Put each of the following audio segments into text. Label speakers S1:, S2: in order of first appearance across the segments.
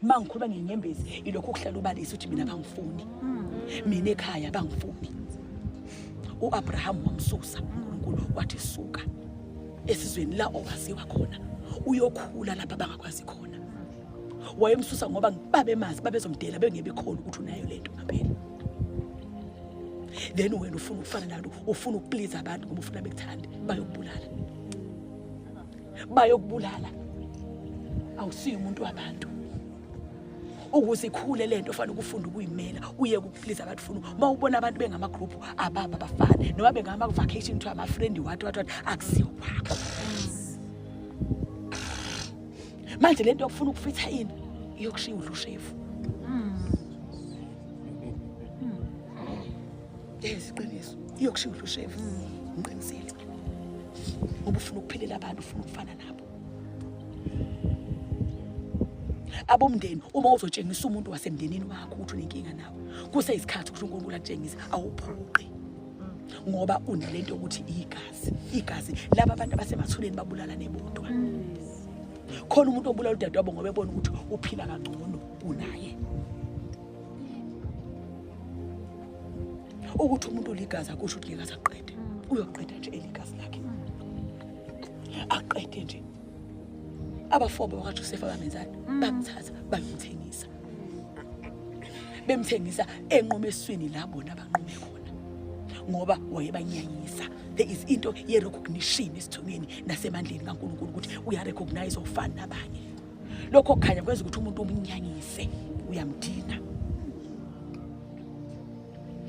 S1: mangikhuluma ngenyembezi ilokho ukuhlala ubalisa ukuthi mina bangifuni mina ekhaya bangifuni uAbraham wamsusa uNkulunkulu wathi suka esizweni la owaziwa khona uyokhula lapha bangakwazi khona wayemsusa ngoba babemazi babezomdela bengebekhona ukuthi unayo lento ngaphela then wena ufuna ukufana nalo ufuna ukuplease abantu ngoba ufuna bekuthande bayokubulala awusiyo umuntu wabantu ukuze ikhule lento ufana ukufunda ukuyimela uye ukuplease abantu ufuna mawubona abantu bengama group ababa bafana noma bengama vacation to ama friend wathi akusiyo wakho manje lento yokufuna ukufitha ini iyokushiya udlushefu isiqiniso iyokushiya udlushefu ngiqinisile ngoba ufuna ukuphilela abantu ufuna ukufana nabo abomndeni uma uzotshengisa umuntu wasemndenini wakho ukuthi unenkinga nawe kuseyisikhathi ukuthi uNkulunkulu akutshengise awuphuqi ngoba unalento ukuthi igazi laba abantu abasemathuneni babulala nebodwa khona umuntu obulala udadewabo ngoba ebona ukuthi uphila kangcono unaye ukuthi umuntu uligazi akusho ukuthi ligazi aqede uyoqeda nje eligazi lakhe aqede nje abafobe bakaJoseph abamenzani bamthatha bayomthengisa bemthengisa enqomesweni la bona banqome khona ngoba wayebanyanyisa there is into ye recognition esithungeni nasemandleni kaNkulunkulu ukuthi uya recognize ufana nabanye lokho kukhanya kwenza ukuthi umuntu umnyanyise uyamdina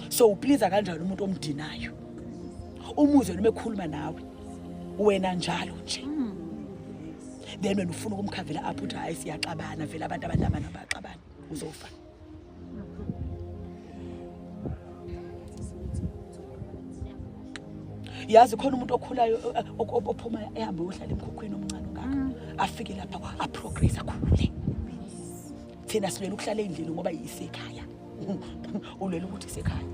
S1: so uplease kanjani umuntu omdinayo umuzwe noma ekhuluma nawe wena njalo nje then wena ufuna ukumkhavela up uthi hayi siyaxabana vele abantu abadlamana baxabana uzofa yazi khona umuntu okhulayo ophuma ehamba uhlala emkhukhwini omncane ngakho afike lapha aprogress akhule thina silela ukuhlala endlini ngoba yisekhaya ulela ukuthi isekhaya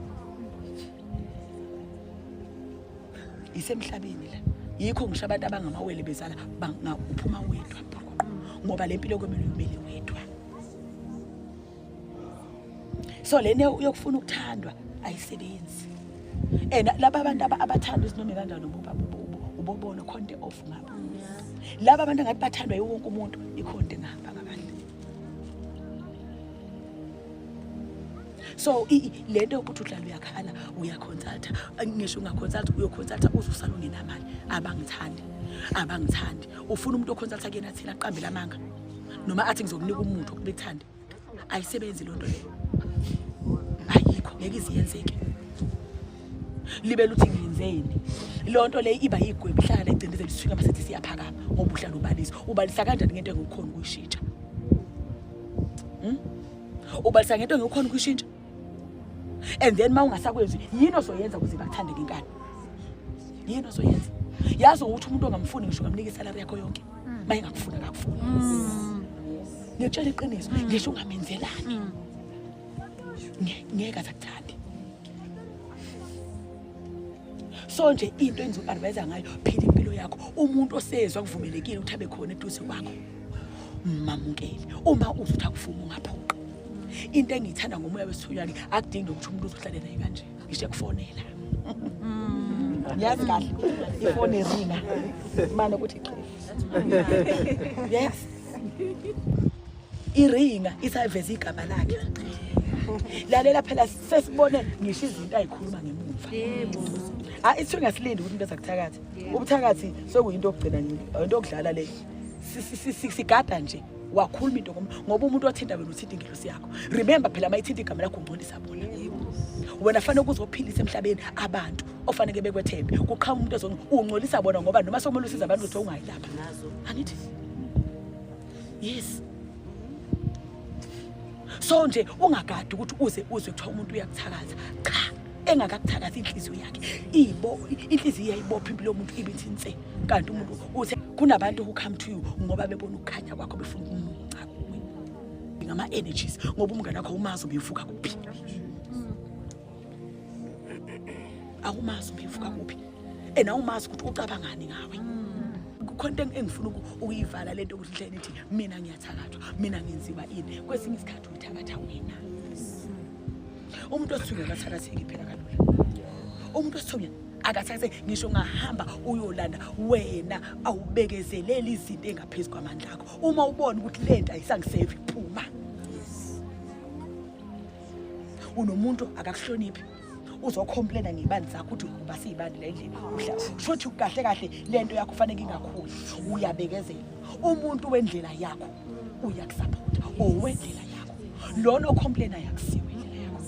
S1: isemhlabeni la yikho ngisho abantu abangamawele bezala bangaphuma wedwa ngoba lempilo kwemele umele wedwa so lene uyokufuna ukuthandwa ayisebenzi laba abantu abathanda izinome kanjani ubobona khonde off ngapha laba abantu ngathi bathandwa yiwonke umuntu ikhonde ngapha ngabantu so lento ukuthi udlala uyakhala uyakhonsulta ngisho ungakhonsulta uyokhonsulta uzusala ungenamali abangithandi ufuna umuntu okhonsulta kuyena athi aqambela amanga noma athi ngizokunika umuntu okubethanda ayisebenzi lonto leyo ayikho ngeke iziyenzeke libela uthi ngiyenzeni lonto leyo iba yigwebu hlala egcindezela isifika masithi siyaphakama ngoba uhlala ubalisa kanjani ngento engokukhona ukuyishintsha ubalisa ngento engokukhona ukuyishintsha and then mawungasakwenzi yini ozoyenza ukuze bakuthande ngenkani yini ozoyenza yazi ukuthi umuntu ongamfuni ngisho ngamnika isalary yakho yonke maye ngakufuna akakufuni ngiyatshela iqiniso ngisho ungamenzelani ngeke azakuthande so nje into engizokuadvise ngayo phila impilo yakho umuntu osezwe kuvumelekile ukuthi abe khona eduze kwakho mamukele uma uzuthi akufuna ungaphoqa into engiyithanda ngomoya wesithunyana akudingi ukuthi umuntu uzohlale naye kanje ngisho kufonela yazi kahle ifone ringa manje ukuthi yes iringa isayiveza igama lakhe lalela phela sesibone ngisho izinto ayikhuluma ngemuva isithunyana silindi ukuthi into ezakuthakathi ubuthakathi sokuyinto okugcina into okudlala le sigada nje wakhuluma into ngoba umuntu othinta wena uthinta ingelosi yakho remember phela mayithinta igama lakho ungcolisa bona wena fanele ukuzophilisa emhlabeni abantu ofanele bekwethembe kuqhama umuntu ungcolisa bona ngoba noma sokumele usiza abantu ukuthi ungayilapha nazo angithi yes so nje ungagadi ukuthi uzwe kuthiwa umuntu uyakuthakaza cha engakakuthakaza inhliziyo yakhe inhliziyo iyayibopha impilo yomuntu ibithi inse kanti umuntu uthi kunabantu who come to you ngoba bebona ukukhanya kwakho befuna umunca kuwe ngama energies ngoba umngane wakho umazi ubivuka kuphi awumazi ubivuka kuphi awumazi ukuthi ucabangani ngawe kukhonto engifuna ukuyivala lento ukuthi hleni ithi mina ngiyathakathwa mina ngenziwa ini kwesinye isikhathi uyithakatha wena umuntu osithunywa akathakatheki phela kalula umuntu osithunywa akathakatheki ngisho ngahamba uyolanda wena awubekezeleli izinto engaphezulu kwamandla akho uma ubona ukuthi lento ayisangisave iphuma unomuntu akakuhloniphi uzocomplaina ngebandi zakho uthi uba siyibandi la endlini shothi kahle kahle lento yakho kufanele ingakhuli uyabekezela umuntu wendlela yakho uyakusupport owendlela yakho lona ocomplaina yakusiwe indlela yakho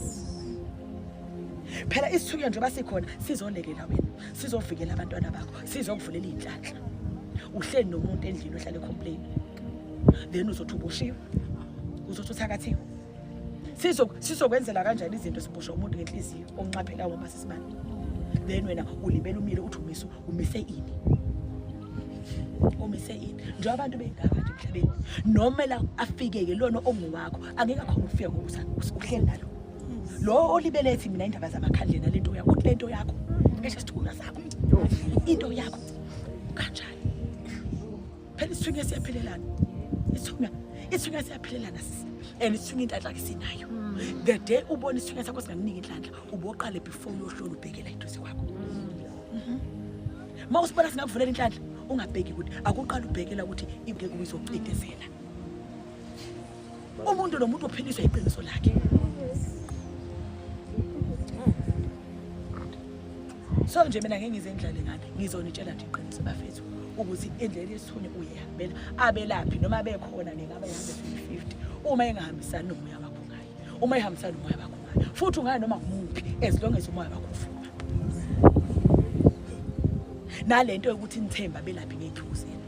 S1: phela isithunywa nje basikhona sizolekela wena sizovikela abantwana bakho sizokuvulela inhlanhla uhleli nomuntu endlini ohlala ecomplain then uzothi ubushiwe uzothi uthakathiwe sizokwenzela kanjani izinto sibusha umuntu ngenhliziyo oncaphela uma sisibani then wena ulibela umile uthi umise ini nje abantu bengaka nje emhlabeni noma la afikeke lona onguwakho angeke akhona ukufika ngokuthi uhleli nalo lo olibele ethi mina indaba zamakhandlela lento yakho uthi lento yakho ngisho sithula sakho into yakho kanjani phela isithunywa siyaphelelana isithunywa siyaphelelana and isithunywa inhlanhla kisinayo the day ubona isithunywa sakho singakunika inhlanhla uboqale before uyohlola ubhekela intosi kwakho mawusibona singakuvulela inhlanhla ungabheki ukuthi akuqala ubhekela ukuthi ibeke kubizokucindezela umuntu nomuntu ophiliswa iqiniso lakhe so nje mina ngeke ngizendlale ngani ngizonitshela nje iqiniso bafethu ukuthi endlela yesithunywa uyehambela abelaphi noma bekhona nengaba ihambe 50 uma engahambisani nomoya wakho ngayo uma ehambisani nomoya wakho ngayo futhi ungaya noma ngumuphi as long as umoya wakho ufuna nalento yokuthi nithemba belaphi ngeziphiwo zenu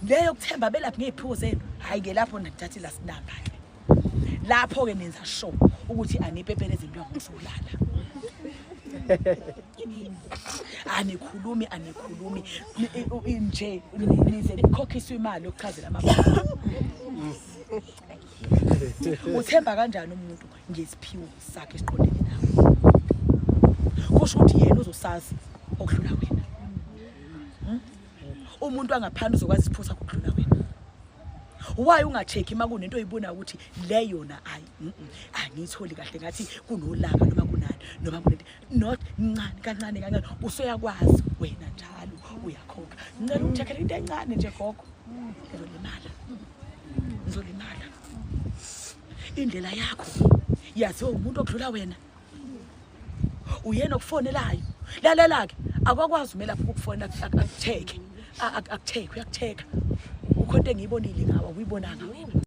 S1: leyo kuthemba belaphi ngeziphiwo zenu hayi ke lapho nathathi la sinamba ke lapho ke nenza show ukuthi anipepele izinto yangokusolala anikhulumi nje nize nikhokhiswe imali yokuchazela amabanga uthemba kanjani umuntu ngesiphiwo sakhe esiqondene nawe kusho ukuthi yena uzosazi okudlula wena umuntu angaphandle uzokwazi isiphiwo sakhe ukudlula wena why ungacheki makunento oyibona ukuthi le yona angitholi kahle ngathi kunolaka noma kunani noma kunento not ncane kancane usuyakwazi wena njalo uyakhokha ngicela ukuthekela into encane nje gogo ngizolimala indlela yakho yaziwa umuntu okudlula wena uyena okufonelayo lalela-ke akwakwazi umelaphi ukukufonela akutheke uyakutheka ukhonto engiyibonile ngawe uyibonanga wena